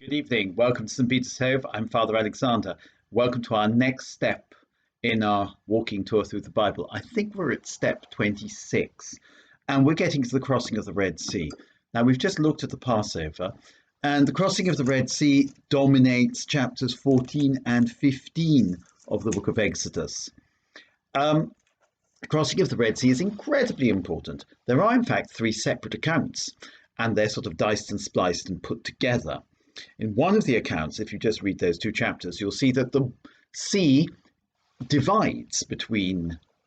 Good evening. Welcome to St. Peter's Hove. I'm Father Alexander. Welcome to our next step in our walking tour through the Bible. I think we're at step 26, and we're getting to the crossing of the Red Sea. Now, we've just looked at the Passover, and the crossing of the Red Sea dominates chapters 14 and 15 of the book of Exodus. The crossing of the Red Sea is incredibly important. There are, in fact, three separate accounts, and they're sort of diced and spliced and put together. In one of the accounts, if you just read those two chapters, you'll see that the sea divides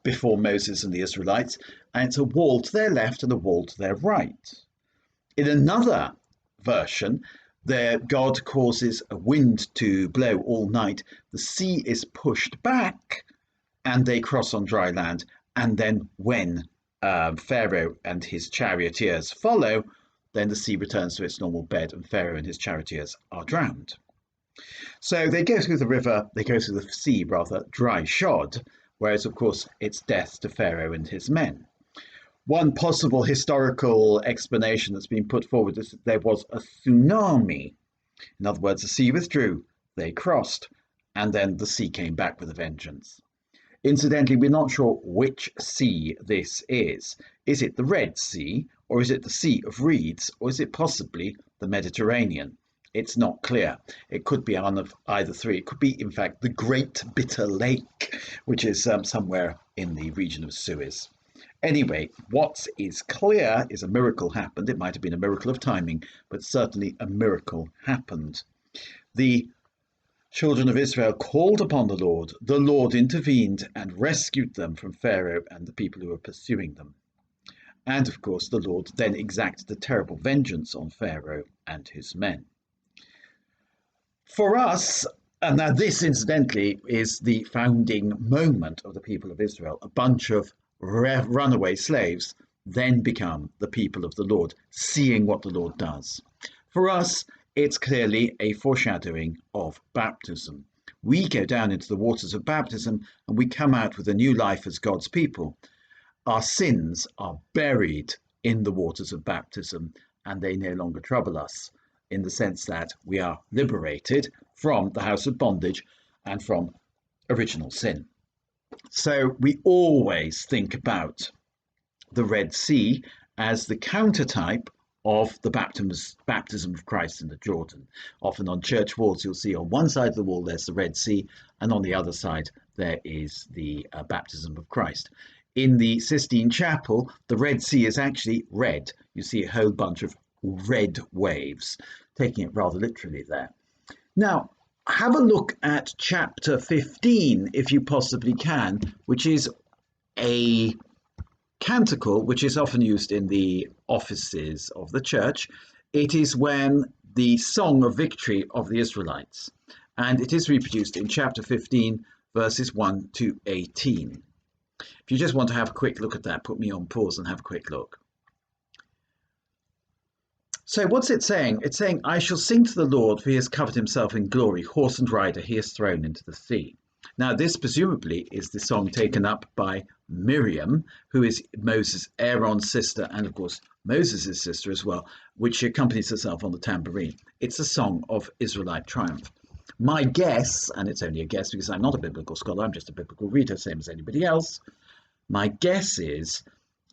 before Moses and the Israelites, and it's a wall to their left and a wall to their right. In another version, God causes a wind to blow all night. The sea is pushed back, and they cross on dry land. And then when Pharaoh and his charioteers follow, then the sea returns to its normal bed and Pharaoh and his charioteers are drowned. So they go through the sea rather, dry shod, whereas of course it's death to Pharaoh and his men. One possible historical explanation that's been put forward is that there was a tsunami. In other words, the sea withdrew, they crossed, and then the sea came back with a vengeance. Incidentally, we're not sure which sea this is. Is it the Red Sea, or is it the Sea of Reeds, or is it possibly the Mediterranean? It's not clear. It could be one of either three. It could be, in fact, the Great Bitter Lake, which is somewhere in the region of Suez. Anyway, what is clear is a miracle happened. It might have been a miracle of timing, but certainly a miracle happened. The children of Israel called upon the Lord intervened and rescued them from Pharaoh and the people who were pursuing them. And of course, the Lord then exacted a terrible vengeance on Pharaoh and his men. For us, and now this incidentally is the founding moment of the people of Israel, a bunch of runaway slaves then become the people of the Lord, seeing what the Lord does. For us, it's clearly a foreshadowing of baptism. We go down into the waters of baptism and we come out with a new life as God's people. Our sins are buried in the waters of baptism and they no longer trouble us, in the sense that we are liberated from the house of bondage and from original sin. So we always think about the Red Sea as the countertype of the baptism of Christ in the Jordan. Often on church walls, you'll see on one side of the wall there's the Red Sea, and on the other side there is the baptism of Christ. In the Sistine Chapel, the Red Sea is actually red. You see a whole bunch of red waves, taking it rather literally there. Now, have a look at chapter 15, if you possibly can, which is a canticle which is often used in the offices of the church. It is when the song of victory of the Israelites, and it is reproduced in chapter 15, verses 1 to 18. If you just want to have a quick look at that, put me on pause and have a quick look. So what's it saying? It's saying, I shall sing to the Lord, for he has covered himself in glory. Horse and rider he has thrown into the sea. Now, this presumably is the song taken up by Miriam, who is Aaron's sister, and of course Moses' sister as well, which she accompanies herself on the tambourine. It's a song of Israelite triumph. My guess, and it's only a guess because I'm not a biblical scholar, I'm just a biblical reader, same as anybody else, my guess is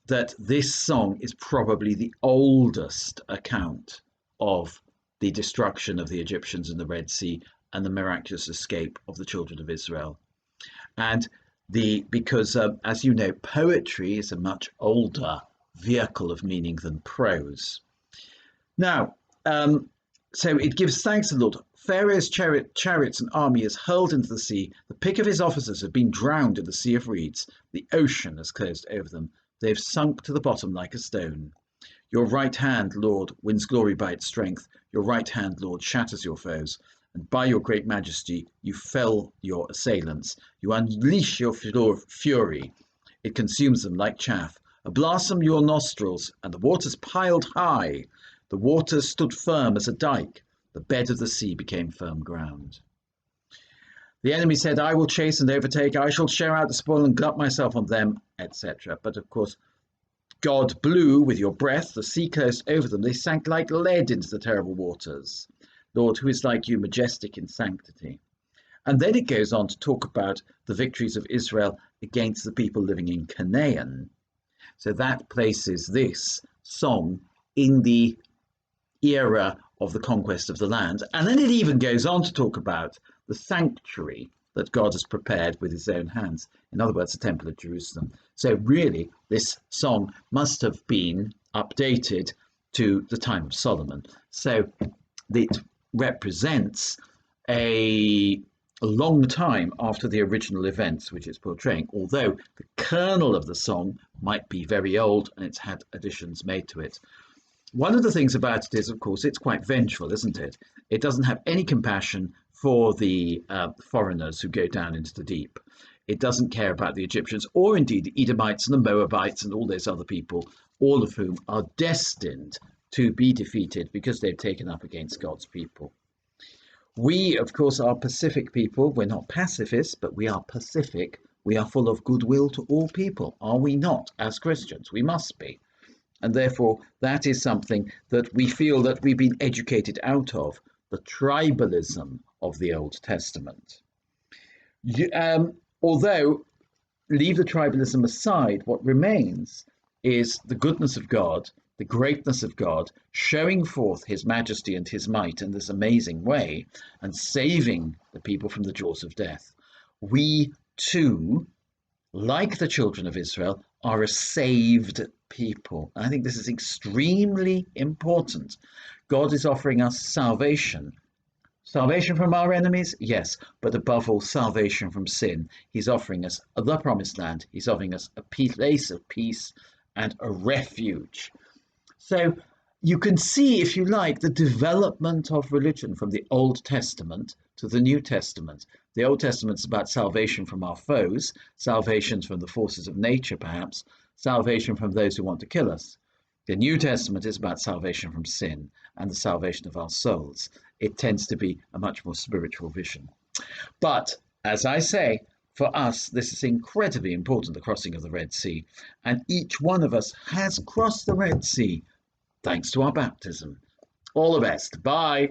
that this song is probably the oldest account of the destruction of the Egyptians in the Red Sea and the miraculous escape of the children of Israel. And because, as you know, poetry is a much older vehicle of meaning than prose. Now, so it gives thanks to the Lord. Pharaoh's chariots and army is hurled into the sea. The pick of his officers have been drowned in the sea of reeds. The ocean has closed over them. They've sunk to the bottom like a stone. Your right hand, Lord, wins glory by its strength. Your right hand, Lord, shatters your foes. And by your great majesty, you fell your assailants. You unleash your fury. It consumes them like chaff. A blast from your nostrils, and the waters piled high. The waters stood firm as a dike. The bed of the sea became firm ground. The enemy said, I will chase and overtake. I shall share out the spoil and glut myself on them, etc. But of course, God blew with your breath. The sea closed over them. They sank like lead into the terrible waters. Lord, who is like you, majestic in sanctity. And then it goes on to talk about the victories of Israel against the people living in Canaan. So that places this song in the era of the conquest of the land. And then it even goes on to talk about the sanctuary that God has prepared with his own hands. In other words, the Temple of Jerusalem. So really, this song must have been updated to the time of Solomon. So it represents a long time after the original events which it's portraying, although the kernel of the song might be very old and it's had additions made to it. One of the things about it is, of course, it's quite vengeful, isn't it? It doesn't have any compassion for the foreigners who go down into the deep. It doesn't care about the Egyptians or indeed the Edomites and the Moabites and all those other people, all of whom are destined to be defeated because they've taken up against God's people. We, of course, are Pacific people. We're not pacifists, but we are Pacific. We are full of goodwill to all people, are we not, as Christians? We must be. And therefore, that is something that we feel that we've been educated out of, the tribalism of the Old Testament. Although, leave the tribalism aside, what remains is the goodness of God, the greatness of God, showing forth his majesty and his might in this amazing way and saving the people from the jaws of death. We too, like the children of Israel, are a saved people. I think this is extremely important. God is offering us salvation. Salvation from our enemies, yes, but above all, salvation from sin. He's offering us the promised land. He's offering us a place of peace and a refuge. So you can see, if you like, the development of religion from the Old Testament to the New Testament. The Old Testament is about salvation from our foes, salvation from the forces of nature, perhaps, salvation from those who want to kill us. The New Testament is about salvation from sin and the salvation of our souls. It tends to be a much more spiritual vision. But, as I say, for us, this is incredibly important, the crossing of the Red Sea. And each one of us has crossed the Red Sea thanks to our baptism. All the best. Bye.